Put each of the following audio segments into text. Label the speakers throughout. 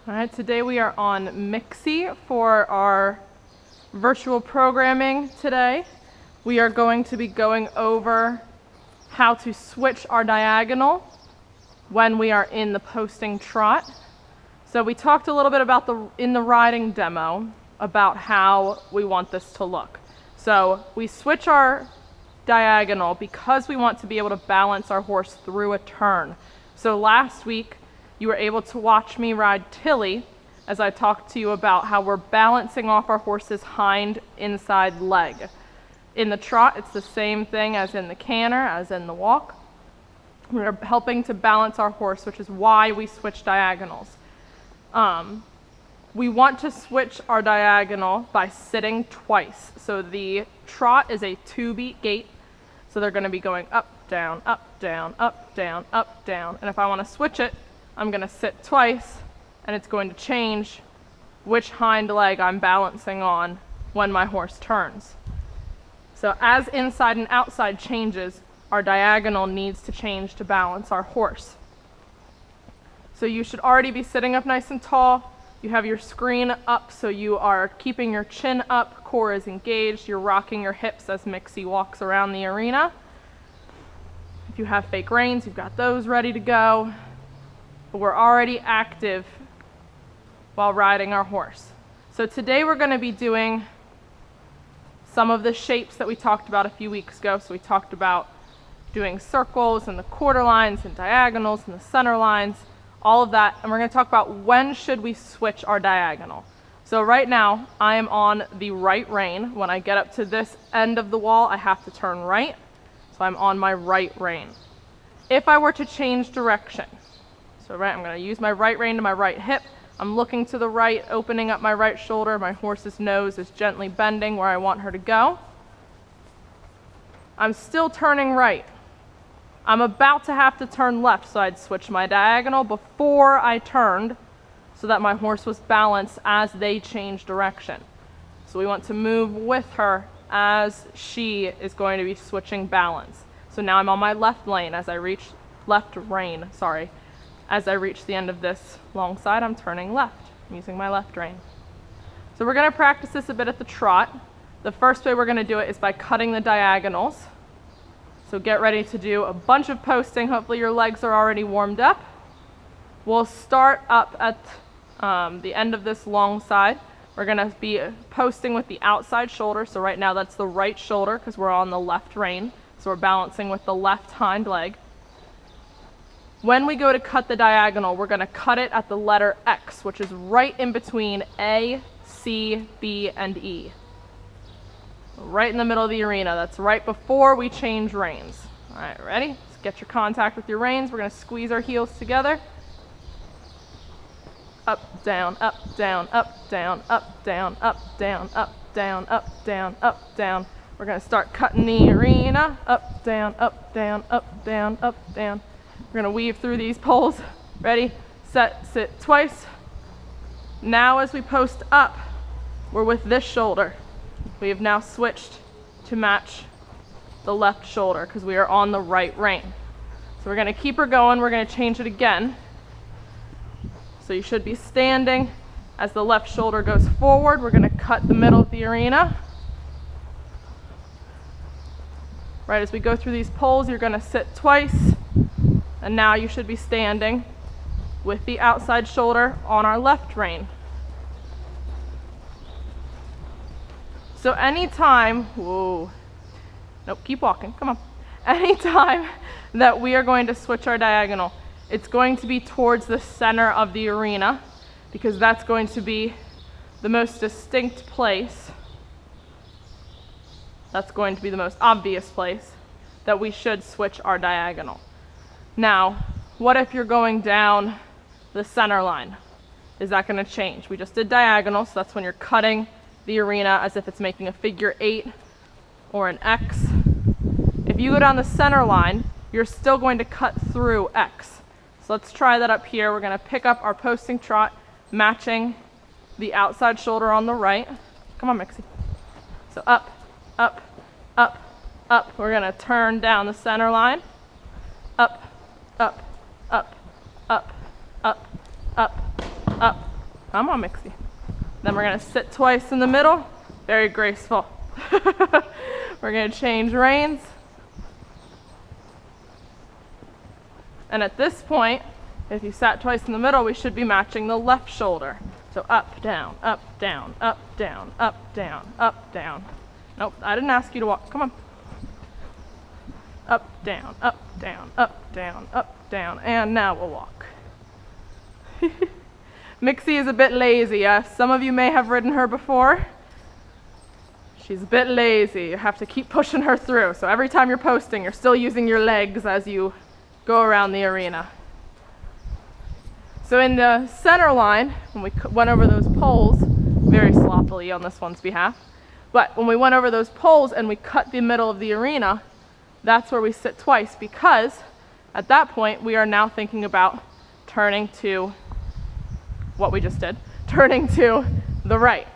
Speaker 1: All right, today we are on Mixie for our virtual programming today. We are going to be going over how to switch our diagonal when we are in the posting trot. So we talked a little bit about in the riding demo about how we want this to look. So we switch our diagonal because we want to be able to balance our horse through a turn. So last week you were able to watch me ride Tilly as I talked to you about how we're balancing off our horse's hind inside leg. In the trot, it's the same thing as in the canter, as in the walk. We're helping to balance our horse, which is why we switch diagonals. We want to switch our diagonal by sitting twice. So the trot is a 2-beat gait. So they're going to be going up, down, up, down, up, down, up, down. And if I want to switch it, I'm going to sit twice, and it's going to change which hind leg I'm balancing on when my horse turns. So as inside and outside changes, our diagonal needs to change to balance our horse. So you should already be sitting up nice and tall. You have your screen up so you are keeping your chin up, core is engaged, you're rocking your hips as Mixie walks around the arena. If you have fake reins, you've got those ready to go. But we're already active while riding our horse. So today we're going to be doing some of the shapes that we talked about a few weeks ago. So we talked about doing circles and the quarter lines and diagonals and the center lines, all of that. And we're going to talk about when should we switch our diagonal. So right now I am on the right rein. When I get up to this end of the wall, I have to turn right. So I'm on my right rein. If I were to change direction, so right, I'm going to use my right rein to my right hip. I'm looking to the right, opening up my right shoulder. My horse's nose is gently bending where I want her to go. I'm still turning right. I'm about to have to turn left, so I'd switch my diagonal before I turned so that my horse was balanced as they change direction. So we want to move with her as she is going to be switching balance. So now I'm on my left rein as I reach As I reach the end of this long side, I'm turning left. I'm using my left rein. So we're going to practice this a bit at the trot. The first way we're going to do it is by cutting the diagonals. So get ready to do a bunch of posting. Hopefully your legs are already warmed up. We'll start up at the end of this long side. We're going to be posting with the outside shoulder. So right now that's the right shoulder because we're on the left rein. So we're balancing with the left hind leg. When we go to cut the diagonal, we're going to cut it at the letter X, which is right in between A, C, B, and E. Right in the middle of the arena. That's right before we change reins. All right, ready? Let's get your contact with your reins. We're going to squeeze our heels together. Up, down, up, down, up, down, up, down, up, down, up, down, up, down, up, down. We're going to start cutting the arena. Up, down, up, down, up, down, up, down. We're going to weave through these poles. Ready, set, sit twice. Now as we post up, we're with this shoulder. We have now switched to match the left shoulder because we are on the right rein. So we're going to keep her going. We're going to change it again. So you should be standing as the left shoulder goes forward. We're going to cut the middle of the arena. Right as we go through these poles, you're going to sit twice. And now you should be standing with the outside shoulder on our left rein. So anytime, nope, keep walking, come on. Anytime that we are going to switch our diagonal, it's going to be towards the center of the arena because that's going to be the most distinct place. That's going to be the most obvious place that we should switch our diagonal. Now, what if you're going down the center line? Is that going to change? We just did diagonal, so that's when you're cutting the arena as if it's making a figure 8 or an X. If you go down the center line, you're still going to cut through X. So let's try that up here. We're going to pick up our posting trot, matching the outside shoulder on the right. Come on, Mixie. So up, up, up, up. We're going to turn down the center line. Up, up, up, up, up, up, up, Come on, Mixie. Then we're gonna sit twice in the middle. Very graceful. We're gonna change reins. And at this point, if you sat twice in the middle, we should be matching the left shoulder. So up, down, up, down, up, down, up, down, up, down. Nope, I didn't ask you to walk. Come on. Up, down, up, down, up, down, up, down. And now we'll walk. Mixie is a bit lazy, yes. Some of you may have ridden her before. She's a bit lazy. You have to keep pushing her through. So every time you're posting, you're still using your legs as you go around the arena. So in the center line, when we went over those poles, very sloppily on this one's behalf, but when we went over those poles and we cut the middle of the arena, that's where we sit twice, because at that point we are now thinking about turning to what we just did, turning to the right.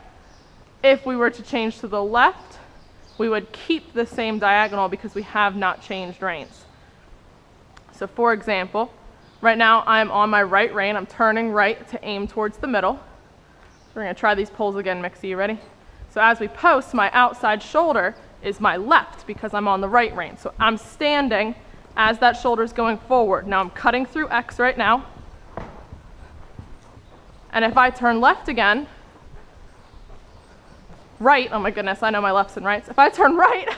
Speaker 1: If we were to change to the left, we would keep the same diagonal because we have not changed reins. So for example, right now I'm on my right rein. I'm turning right to aim towards the middle. So we're gonna try these poles again, Mixie, you ready? So as we post, my outside shoulder is my left because I'm on the right rein. So I'm standing as that shoulder is going forward. Now I'm cutting through X right now. And if I turn left again, right, oh my goodness, I know my lefts and rights. If I turn right,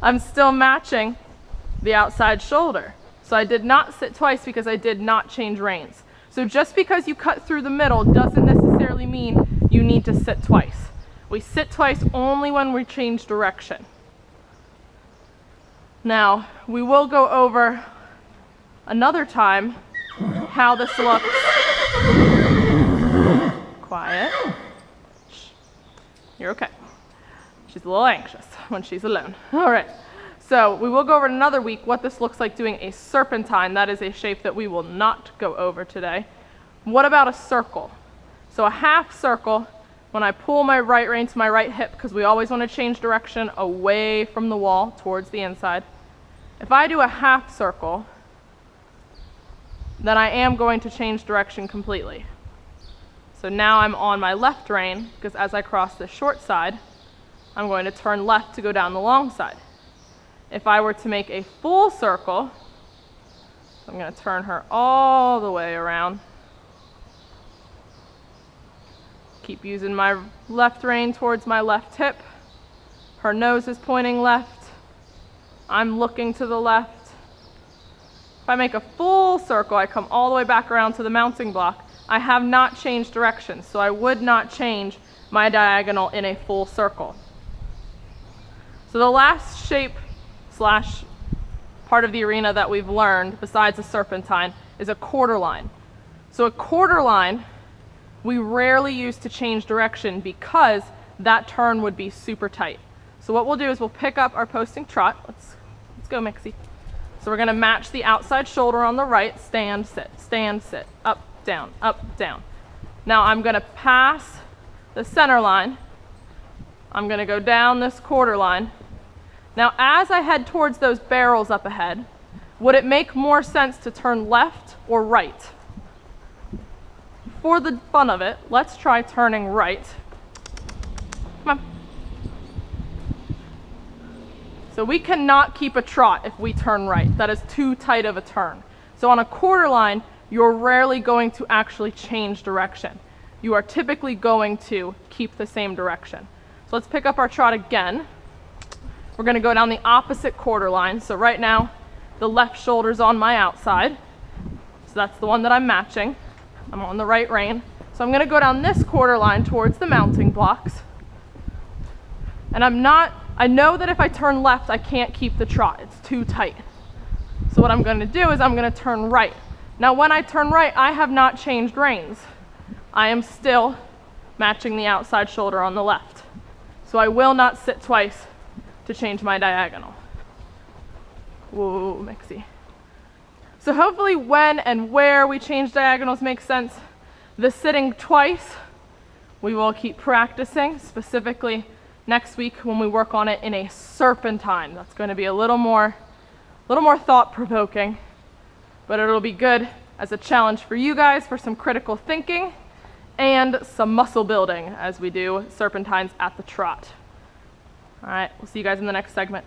Speaker 1: I'm still matching the outside shoulder. So I did not sit twice because I did not change reins. So just because you cut through the middle doesn't necessarily mean you need to sit twice. We sit twice only when we change direction. Now, we will go over another time how this looks. Quiet. Shh. You're okay. She's a little anxious when she's alone. All right. So we will go over another week what this looks like doing a serpentine. That is a shape that we will not go over today. What about a circle? So a half circle, when I pull my right rein to my right hip, because we always want to change direction away from the wall towards the inside. If I do a half circle, then I am going to change direction completely. So now I'm on my left rein, because as I cross the short side, I'm going to turn left to go down the long side. If I were to make a full circle, I'm going to turn her all the way around. Keep using my left rein towards my left hip. Her nose is pointing left. I'm looking to the left. If I make a full circle, I come all the way back around to the mounting block. I have not changed direction, so I would not change my diagonal in a full circle. So the last shape slash part of the arena that we've learned, besides a serpentine, is a quarter line. So a quarter line, we rarely use to change direction because that turn would be super tight. So what we'll do is we'll pick up our posting trot. Let's go, Mixie. So we're gonna match the outside shoulder on the right, stand, sit, up, down, up, down. Now I'm gonna pass the center line. I'm gonna go down this quarter line. Now as I head towards those barrels up ahead, would it make more sense to turn left or right? For the fun of it, let's try turning right. Come on. So we cannot keep a trot if we turn right. That is too tight of a turn. So on a quarter line, you're rarely going to actually change direction. You are typically going to keep the same direction. So let's pick up our trot again. We're gonna go down the opposite quarter line. So right now, the left shoulder's on my outside. So that's the one that I'm matching. I'm on the right rein. So I'm gonna go down this quarter line towards the mounting blocks. And I know that if I turn left, I can't keep the trot. It's too tight. So what I'm gonna do is I'm gonna turn right. Now when I turn right, I have not changed reins. I am still matching the outside shoulder on the left. So I will not sit twice to change my diagonal. Whoa, Mixie. So hopefully when and where we change diagonals makes sense. The sitting twice, we will keep practicing, specifically next week when we work on it in a serpentine. That's going to be a little more thought-provoking, but it'll be good as a challenge for you guys for some critical thinking and some muscle building as we do serpentines at the trot. All right, we'll see you guys in the next segment.